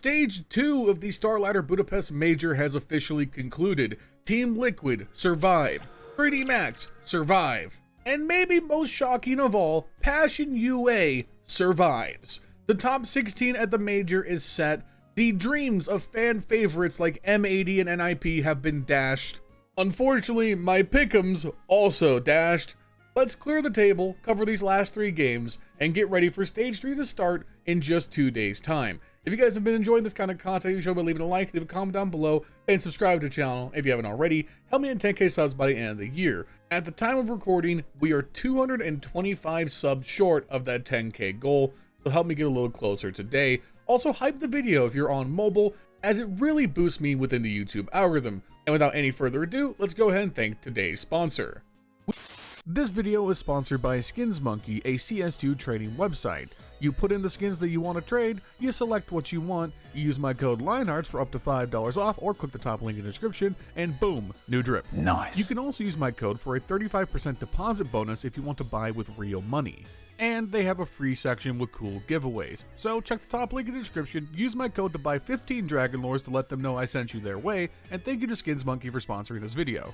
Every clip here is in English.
Stage 2 of the Starladder Budapest Major has officially concluded. Team Liquid survived. 3D Max survive. And maybe most shocking of all, Passion UA survives. The top 16 at the Major is set. The dreams of fan favorites like M80 and NIP have been dashed. Unfortunately, my pick'ems also dashed. Let's clear the table, cover these last 3 games, and get ready for Stage 3 to start in just 2 days' time. If you guys have been enjoying this kind of content, you should be leaving a like, leave a comment down below, and subscribe to the channel if you haven't already. Help me hit 10k subs by the end of the year. At the time of recording, we are 225 subs short of that 10k goal, so help me get a little closer today. Also, hype the video if you're on mobile, as it really boosts me within the YouTube algorithm. And without any further ado, let's go ahead and thank today's sponsor. This video is sponsored by SkinsMonkey, a CS2 trading website. You put in the skins that you want to trade, you select what you want, you use my code LionHeartZ for up to $5 off, or click the top link in the description, and boom, new drip. Nice. You can also use my code for a 35% deposit bonus if you want to buy with real money. And they have a free section with cool giveaways. So check the top link in the description, use my code to buy 15 Dragon Lores to let them know I sent you their way, and thank you to SkinsMonkey for sponsoring this video.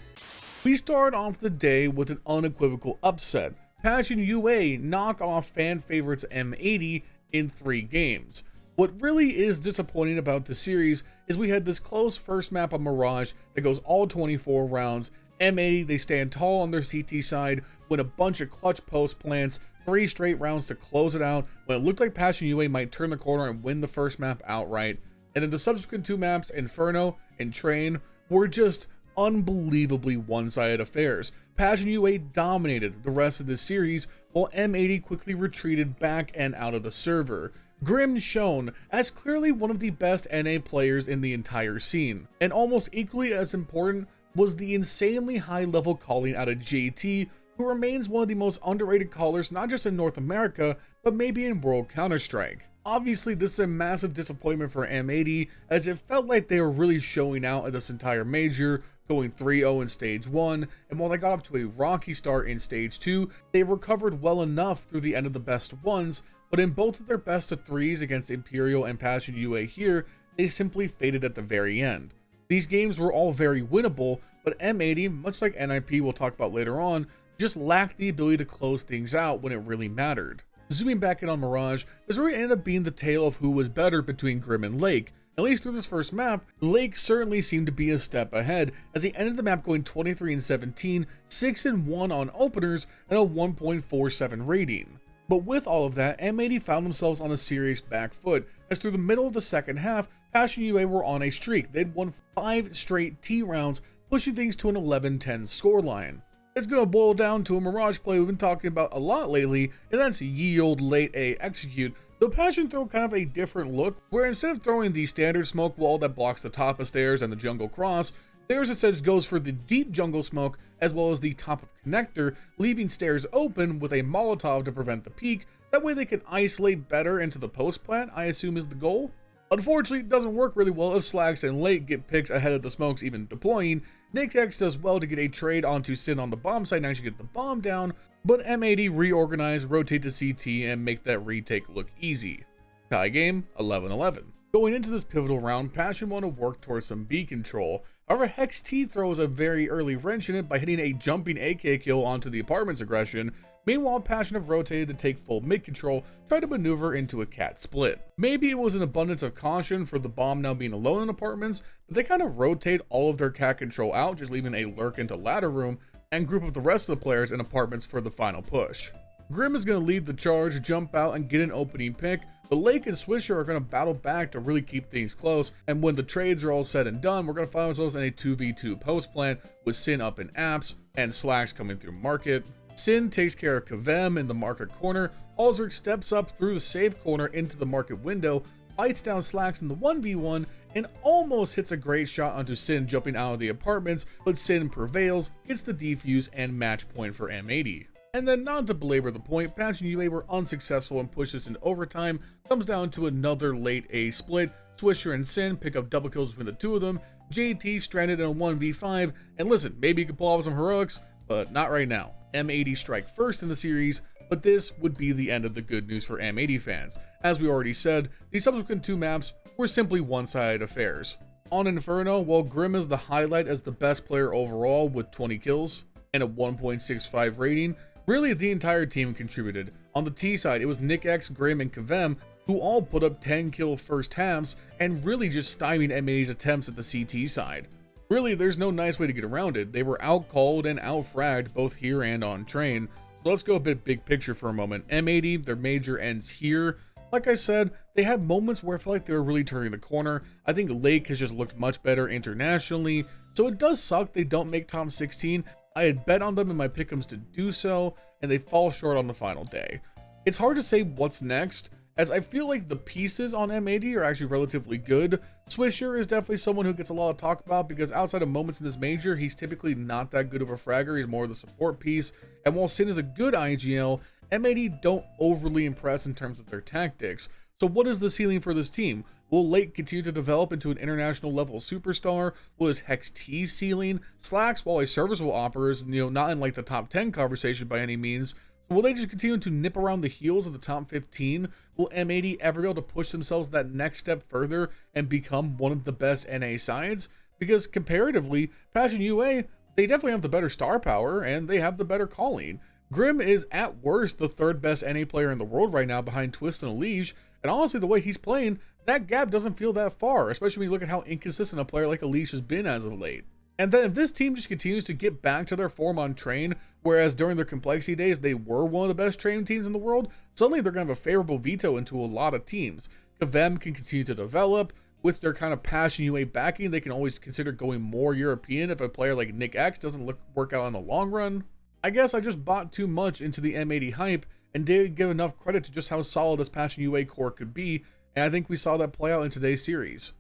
We start off the day with an unequivocal upset. Passion UA knock off fan favorites M80 in 3 games. What really is disappointing about the series is we had this close first map on Mirage that goes all 24 rounds. M80, they stand tall on their CT side, win a bunch of clutch post plants, 3 straight rounds to close it out, when it looked like Passion UA might turn the corner and win the first map outright. And then the subsequent 2 maps, Inferno and Train, were just unbelievably one-sided affairs. Passion UA dominated the rest of the series, while M80 quickly retreated back and out of the server. Grim shone as clearly one of the best NA players in the entire scene, and almost equally as important was the insanely high-level calling out of JT, who remains one of the most underrated callers not just in North America, but maybe in World Counter-Strike. Obviously, this is a massive disappointment for M80, as it felt like they were really showing out at this entire major, going 3-0 in Stage 1, and while they got up to a rocky start in Stage 2, they recovered well enough through the end of the best of ones, but in both of their best of 3s against Imperial and Passion UA here, they simply faded at the very end. These games were all very winnable, but M80, much like NIP we'll talk about later on, just lacked the ability to close things out when it really mattered. Zooming back in on Mirage, this really ended up being the tale of who was better between Grim and Lake. At least through this first map, Lake certainly seemed to be a step ahead, as he ended the map going 23-17, 6-1 on openers, and a 1.47 rating. But with all of that, M80 found themselves on a serious back foot, as through the middle of the second half, Passion UA were on a streak. They'd won 5 straight T rounds, pushing things to an 11-10 scoreline. It's going to boil down to a Mirage play we've been talking about a lot lately, and that's yield, late A, execute. Though Passion throw kind of a different look, where instead of throwing the standard smoke wall that blocks the top of stairs and the jungle cross, theirs instead goes for the deep jungle smoke as well as the top of connector, leaving stairs open with a Molotov to prevent the peek. That way they can isolate better into the post plant, I assume is the goal. Unfortunately, it doesn't work really well if Slax and Lake get picks ahead of the smokes even deploying. NickX does well to get a trade onto Sin on the bomb site and actually get the bomb down, but M80 reorganize, rotate to CT, and make that retake look easy. Tie game, 11-11. Going into this pivotal round, Passion want to work towards some B control. However, Hex T throws a very early wrench in it by hitting a jumping AK kill onto the apartment's aggression. Meanwhile, Passion have rotated to take full mid control, try to maneuver into a cat split. Maybe it was an abundance of caution for the bomb now being alone in apartments, but they kind of rotate all of their cat control out, just leaving a lurk into ladder room, and group up the rest of the players in apartments for the final push. Grim is going to lead the charge, jump out, and get an opening pick, but Lake and Swisher are going to battle back to really keep things close, and when the trades are all said and done, we're going to find ourselves in a 2v2 post plant with Sin up in apps and Slacks coming through market. Sin takes care of Kavem in the market corner, Alzric steps up through the safe corner into the market window, bites down Slacks in the 1v1, and almost hits a great shot onto Sin jumping out of the apartments, but Sin prevails, gets the defuse, and match point for M80. And then, not to belabor the point, Passion UA were unsuccessful and push this into overtime, comes down to another late A split, Swisher and Sin pick up double kills between the two of them, JT stranded in a 1v5, and listen, maybe you could pull off some heroics, but not right now. M80 strike first in the series, but this would be the end of the good news for M80 fans. As we already said, the subsequent 2 maps were simply one-sided affairs. On Inferno, while Grim is the highlight as the best player overall with 20 kills and a 1.65 rating, really the entire team contributed. On the T side, it was NickX, Grim, and Kavem who all put up 10 kill first halves and really just stymied M80's attempts at the CT side. Really, there's no nice way to get around it. They were outcalled and outfragged both here and on train. So let's go a bit big picture for a moment. M80, their major ends here. Like I said, they had moments where I felt like they were really turning the corner. I think Lake has just looked much better internationally, so it does suck they don't make top 16. I had bet on them in my pick'ems to do so, and they fall short on the final day. It's hard to say what's next, as I feel like the pieces on M80 are actually relatively good. Swisher is definitely someone who gets a lot of talk about because outside of moments in this major, he's typically not that good of a fragger. He's more of the support piece, and while Sin is a good IGL, M80 don't overly impress in terms of their tactics. So what is the ceiling for this team? Will Lake continue to develop into an international level superstar? Will his Hex T ceiling? Slacks, while a serviceable opera, is, not in like the top 10 conversation by any means. So will they just continue to nip around the heels of the top 15? Will M80 ever be able to push themselves that next step further and become one of the best NA sides? Because comparatively, Passion UA, they definitely have the better star power and they have the better calling. Grim is at worst the 3rd best NA player in the world right now behind Twist and Elige, and honestly the way he's playing, that gap doesn't feel that far, especially when you look at how inconsistent a player like Elige has been as of late. And then if this team just continues to get back to their form on train, whereas during their complexity days they were one of the best train teams in the world, suddenly they're going to have a favorable veto into a lot of teams. Kavem can continue to develop. With their kind of Passion UA backing, they can always consider going more European if a player like NickX doesn't work out in the long run. I guess I just bought too much into the M80 hype and didn't give enough credit to just how solid this Passion UA core could be, and I think we saw that play out in today's series.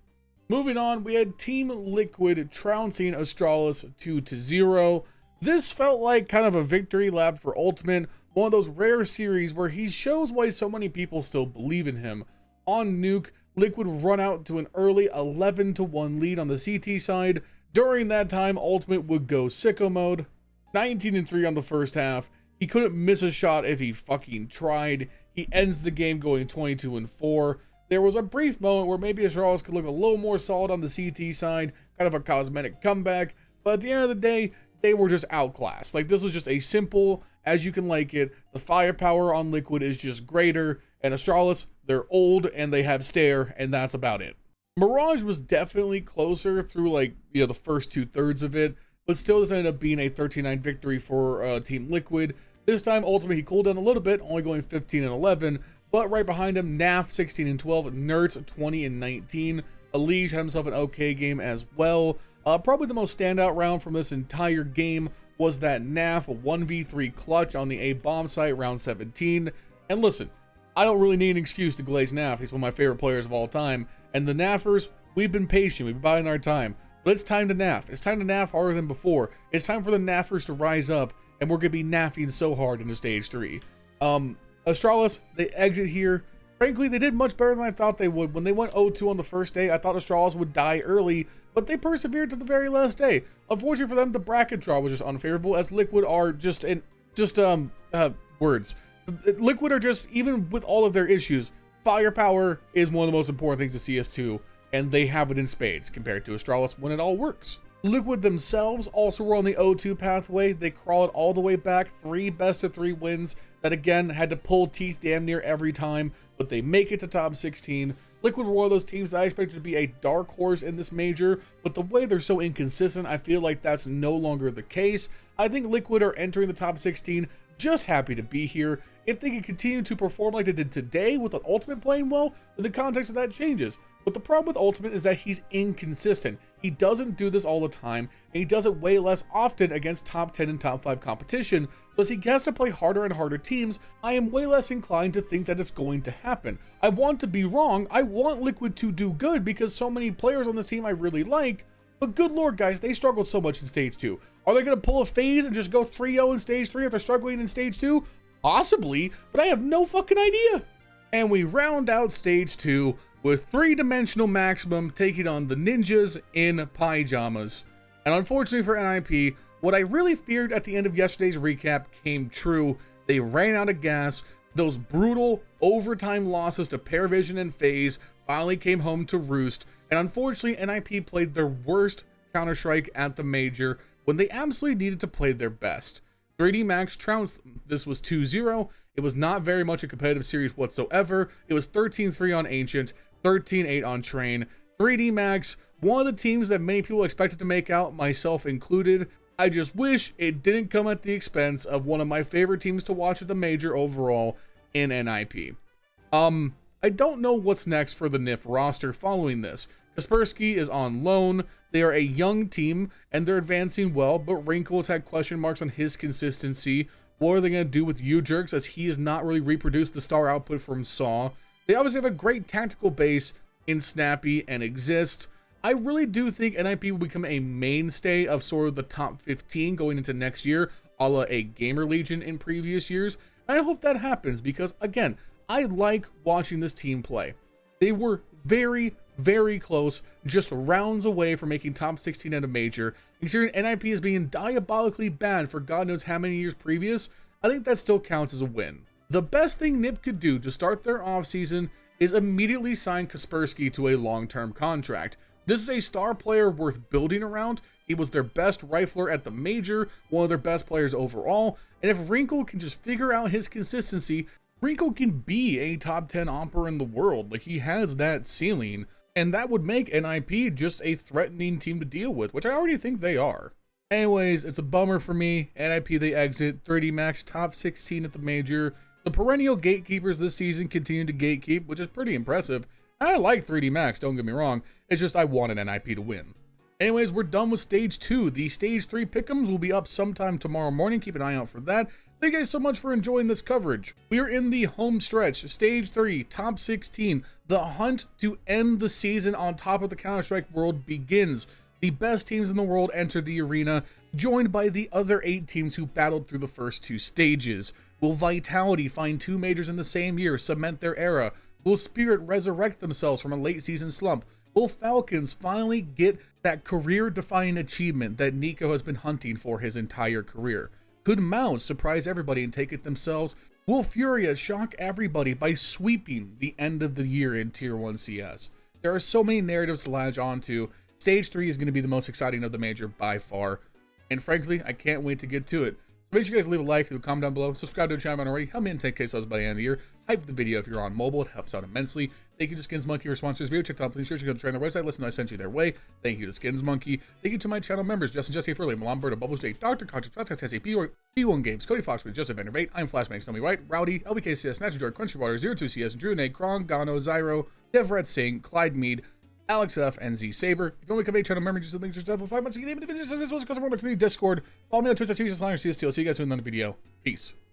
Moving on, we had Team Liquid trouncing Astralis 2-0. This felt like kind of a victory lap for Ultimate, one of those rare series where he shows why so many people still believe in him. On Nuke, Liquid run out to an early 11-1 lead on the CT side. During that time, Ultimate would go sicko mode. 19-3 on the first half. He couldn't miss a shot if he fucking tried. He ends the game going 22-4. There was a brief moment where maybe Astralis could look a little more solid on the CT side, kind of a cosmetic comeback, but at the end of the day, they were just outclassed. Like, this was just a simple, as you can like it, the firepower on Liquid is just greater, and Astralis, they're old and they have stare, and that's about it. Mirage was definitely closer through the first 2/3 of it, but still this ended up being a 13-9 victory for Team Liquid. This time, Ultimate, he cooled down a little bit, only going 15-11, but right behind him, Naf 16-12, Nerds 20-19. Elige had himself an okay game as well. Probably the most standout round from this entire game was that Naf 1v3 clutch on the A bomb site round 17. And listen, I don't really need an excuse to glaze Naf. He's one of my favorite players of all time. And the Nafers, we've been patient, we've been biding our time. But it's time to Naf. It's time to Naf harder than before. It's time for the Nafers to rise up, and we're going to be Nafing so hard into Stage 3. Astralis, they exit here. Frankly, they did much better than I thought they would. When they went 0-2 on the first day, I thought Astralis would die early, but they persevered to the very last day. Unfortunately for them, the bracket draw was just unfavorable, as Liquid are words. Liquid are just, even with all of their issues, firepower is one of the most important things to CS2, and they have it in spades compared to Astralis when it all works. Liquid themselves also were on the 0-2 pathway. They crawled all the way back, 3 best-of-3 wins that again had to pull teeth damn near every time, but they make it to top 16. Liquid were one of those teams that I expected to be a dark horse in this major, but the way they're so inconsistent, I feel like that's no longer the case. I think Liquid are entering the top 16, just happy to be here. If they can continue to perform like they did today with an Ultimate playing well, then the context of that changes. But the problem with Ultimate is that he's inconsistent. He doesn't do this all the time, and he does it way less often against top 10 and top 5 competition. So as he gets to play harder and harder teams, I am way less inclined to think that it's going to happen. I want to be wrong. I want Liquid to do good because so many players on this team I really like. But good lord, guys, they struggled so much in Stage 2. Are they going to pull a phase and just go 3-0 in Stage 3 if they're struggling in Stage 2? Possibly, but I have no fucking idea. And we round out Stage 2 with 3-dimensional Maximum taking on the Ninjas in Pyjamas. And unfortunately for NIP, what I really feared at the end of yesterday's recap came true. They ran out of gas. Those brutal overtime losses to Paravision and FaZe finally came home to roost. And unfortunately, NIP played their worst Counter-Strike at the major when they absolutely needed to play their best. 3D Max trounced them. This was 2-0. It was not very much a competitive series whatsoever. It was 13-3 on Ancient, 13-8 on Train. 3D Max, one of the teams that many people expected to make out, myself included. I just wish it didn't come at the expense of one of my favorite teams to watch at the major overall in NIP. I don't know what's next for the NIP roster following this. Kaspersky is on loan. They are a young team and they're advancing well, but Wrinkle has had question marks on his consistency. What are they going to do with U-Jerks, as he has not really reproduced the star output from Saw? They obviously have a great tactical base in Snappy and Exist. I really do think NIP will become a mainstay of sort of the top 15 going into next year, a la a Gamer Legion in previous years. And I hope that happens because, again, I like watching this team play. They were very, very close, just rounds away from making top 16 at a major. Considering NIP is being diabolically bad for God knows how many years previous, I think that still counts as a win. The best thing NIP could do to start their offseason is immediately sign Kaspersky to a long-term contract. This is a star player worth building around. He was their best rifler at the major, one of their best players overall, and if Wrinkle can just figure out his consistency, Wrinkle can be a top 10 opper in the world. Like, he has that ceiling, and that would make NIP just a threatening team to deal with, which I already think they are. Anyways, it's a bummer for me. NIP, they exit. 3D Max top 16 at the major. The perennial gatekeepers this season continue to gatekeep, which is pretty impressive. I like 3D Max, don't get me wrong. It's just I wanted NIP to win. Anyways, we're done with Stage 2. The Stage 3 pick'ems will be up sometime tomorrow morning. Keep an eye out for that. Thank you guys so much for enjoying this coverage. We are in the home stretch. Stage 3, top 16. The hunt to end the season on top of the Counter-Strike world begins. The best teams in the world enter the arena, joined by the other 8 teams who battled through the first 2 stages. Will Vitality find 2 majors in the same year, cement their era? Will Spirit resurrect themselves from a late season slump? Will Falcons finally get that career-defining achievement that Nico has been hunting for his entire career? Could Mouse surprise everybody and take it themselves? Will Furia shock everybody by sweeping the end of the year in Tier 1 CS? There are so many narratives to latch onto. Stage 3 is going to be the most exciting of the major by far. And frankly, I can't wait to get to it. So make sure you guys leave a like, leave a comment down below, subscribe to the channel if you haven't already, help me in 10K subs by the end of the year, hype the video if you're on mobile, it helps out immensely. Thank you to Skins Monkey for sponsoring this video. Check it out, please sure you go to their website, listen, I sent you their way. Thank you to Skins Monkey. Thank you to my channel members, Justin, Jesse Furley, Milan Berta, Bubblesj, Dr. Cocktor, Patatas Kaftesi, P1 Games, Cody Foxworthy, JesseTiv, Vegt, I'm Flashbang, Snowy White, Rowdy, LBKcs, Snax Enjoyer, Crunchywater, Zero2CS, drudenae, chron, Gano, Zyro, Devvrat Singh, Clyde Mead, AlexF, and ZSabre. If you want to become a channel member, just the links to 5 months. You can even this was because we're on the community Discord. Follow me on Twitter, see you guys in another video. Peace.